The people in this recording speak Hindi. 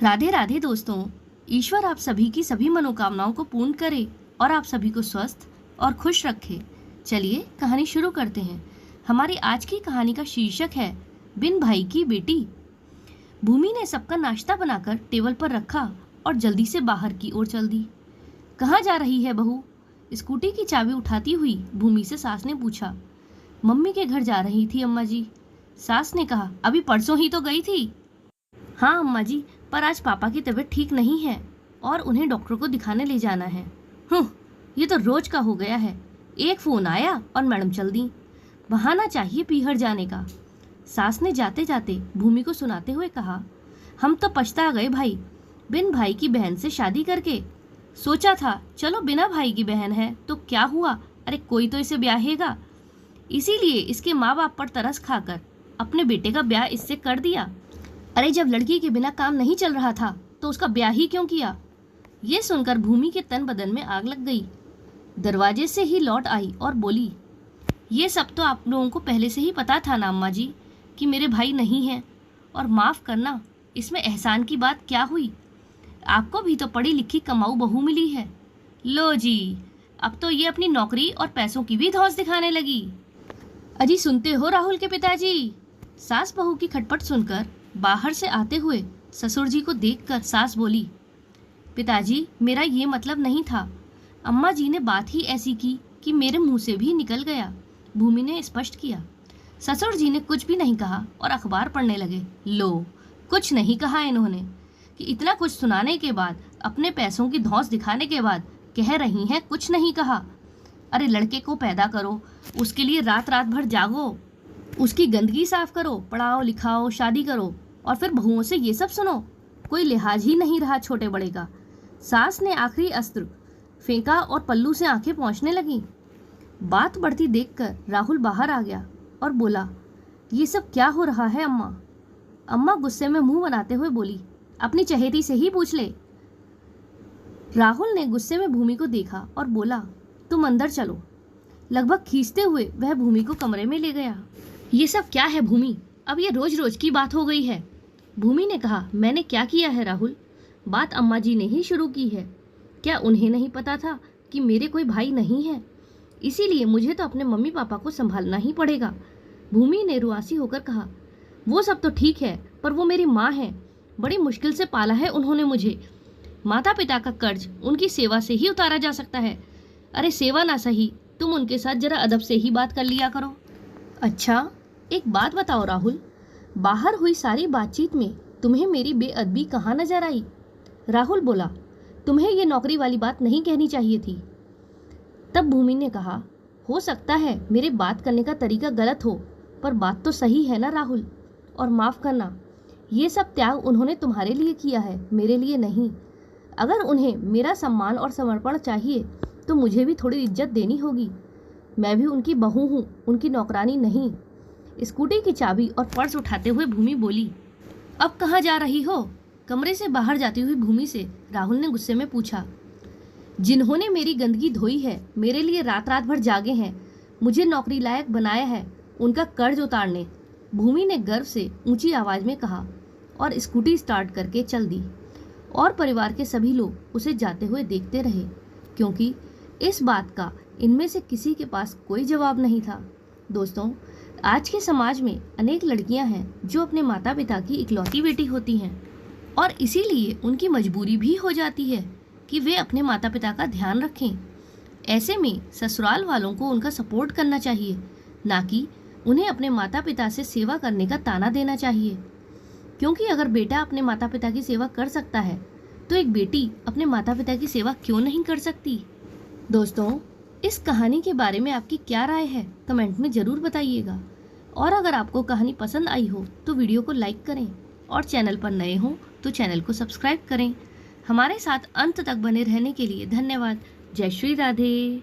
राधे राधे दोस्तों। ईश्वर आप सभी की सभी मनोकामनाओं को पूर्ण करे और आप सभी को स्वस्थ और खुश रखे। चलिए कहानी शुरू करते हैं। हमारी आज की कहानी का शीर्षक है बिन भाई की बेटी। भूमि ने सबका नाश्ता बनाकर टेबल पर रखा और जल्दी से बाहर की ओर चल दी। कहाँ जा रही है बहू? स्कूटी की चाबी उठाती हुई भूमि से सास ने पूछा। मम्मी के घर जा रही थी अम्मा जी। सास ने कहा, अभी परसों ही तो गई थी। हाँ अम्मा जी, पर आज पापा की तबीयत ठीक नहीं है और उन्हें डॉक्टर को दिखाने ले जाना है। ये तो रोज का हो गया है। एक फोन आया और मैडम चल दी। बहाना चाहिए पीहर जाने का। सास ने जाते जाते भूमि को सुनाते हुए कहा, हम तो पछता गए भाई, बिन भाई की बहन से शादी करके। सोचा था चलो बिना भाई की बहन है तो क्या हुआ, अरे कोई तो इसे ब्याहेगा। इसीलिए इसके माँ बाप पर तरस खाकर अपने बेटे का ब्याह इससे कर दिया। अरे जब लड़की के बिना काम नहीं चल रहा था तो उसका ब्याह ही क्यों किया? ये सुनकर भूमि के तन बदन में आग लग गई। दरवाजे से ही लौट आई और बोली, ये सब तो आप लोगों को पहले से ही पता था ना अम्मा जी कि मेरे भाई नहीं हैं, और माफ़ करना, इसमें एहसान की बात क्या हुई? आपको भी तो पढ़ी लिखी कमाऊ बहू मिली है। लो जी, अब तो ये अपनी नौकरी और पैसों की भी धौंस दिखाने लगी। अजी सुनते हो राहुल के पिताजी? सास बहू की खटपट सुनकर बाहर से आते हुए ससुर जी को देखकर सास बोली, पिताजी मेरा ये मतलब नहीं था। अम्मा जी ने बात ही ऐसी की कि मेरे मुंह से भी निकल गया। भूमि ने स्पष्ट किया। ससुर जी ने कुछ भी नहीं कहा और अखबार पढ़ने लगे। लो, कुछ नहीं कहा इन्होंने कि इतना कुछ सुनाने के बाद, अपने पैसों की धौंस दिखाने के बाद कह रही हैं कुछ नहीं कहा। अरे लड़के को पैदा करो, उसके लिए रात रात भर जागो, उसकी गंदगी साफ करो, पढ़ाओ लिखाओ, शादी करो, और फिर बहुओं से ये सब सुनो। कोई लिहाज ही नहीं रहा छोटे बड़े का। सास ने आखिरी अस्त्र फेंका और पल्लू से आंखें पोंछने लगीं। बात बढ़ती देखकर राहुल बाहर आ गया और बोला, ये सब क्या हो रहा है अम्मा? अम्मा गुस्से में मुंह बनाते हुए बोली, अपनी चहेती से ही पूछ ले। राहुल ने गुस्से में भूमि को देखा और बोला, तुम अंदर चलो। लगभग खींचते हुए वह भूमि को कमरे में ले गया। ये सब क्या है भूमि? अब ये रोज रोज की बात हो गई है। भूमि ने कहा, मैंने क्या किया है राहुल? बात अम्मा जी ने ही शुरू की है। क्या उन्हें नहीं पता था कि मेरे कोई भाई नहीं है? इसीलिए मुझे तो अपने मम्मी पापा को संभालना ही पड़ेगा। भूमि ने रुआसी होकर कहा, वो सब तो ठीक है, पर वो मेरी माँ है। बड़ी मुश्किल से पाला है उन्होंने मुझे। माता पिता का कर्ज उनकी सेवा से ही उतारा जा सकता है। अरे सेवा ना सही, तुम उनके साथ जरा अदब से ही बात कर लिया करो। अच्छा, एक बात बताओ राहुल, बाहर हुई सारी बातचीत में तुम्हें मेरी बेअदबी कहाँ नजर आई? राहुल बोला, तुम्हें ये नौकरी वाली बात नहीं कहनी चाहिए थी। तब भूमि ने कहा, हो सकता है मेरे बात करने का तरीका गलत हो, पर बात तो सही है ना राहुल। और माफ़ करना, ये सब त्याग उन्होंने तुम्हारे लिए किया है, मेरे लिए नहीं। अगर उन्हें मेरा सम्मान और समर्पण चाहिए तो मुझे भी थोड़ी इज्जत देनी होगी। मैं भी उनकी बहू हूँ, उनकी नौकरानी नहीं। स्कूटी की चाबी और पर्स उठाते हुए भूमि बोली, अब कहाँ जा रही हो? कमरे से बाहर जाती हुई भूमि से राहुल ने गुस्से में पूछा। जिन्होंने मेरी गंदगी धोई है, मेरे लिए रात रात भर जागे हैं, मुझे नौकरी लायक बनाया है, उनका कर्ज उतारने। भूमि ने गर्व से ऊंची आवाज में कहा और स्कूटी स्टार्ट करके चल दी। और परिवार के सभी लोग उसे जाते हुए देखते रहे, क्योंकि इस बात का इनमें से किसी के पास कोई जवाब नहीं था। दोस्तों, आज के समाज में अनेक लड़कियां हैं जो अपने माता पिता की इकलौती बेटी होती हैं, और इसीलिए उनकी मजबूरी भी हो जाती है कि वे अपने माता पिता का ध्यान रखें। ऐसे में ससुराल वालों को उनका सपोर्ट करना चाहिए, ना कि उन्हें अपने माता पिता से सेवा करने का ताना देना चाहिए। क्योंकि अगर बेटा अपने माता पिता की सेवा कर सकता है तो एक बेटी अपने माता पिता की सेवा क्यों नहीं कर सकती? दोस्तों, इस कहानी के बारे में आपकी क्या राय है, कमेंट में ज़रूर बताइएगा। और अगर आपको कहानी पसंद आई हो तो वीडियो को लाइक करें, और चैनल पर नए हो तो चैनल को सब्सक्राइब करें। हमारे साथ अंत तक बने रहने के लिए धन्यवाद। जय श्री राधे।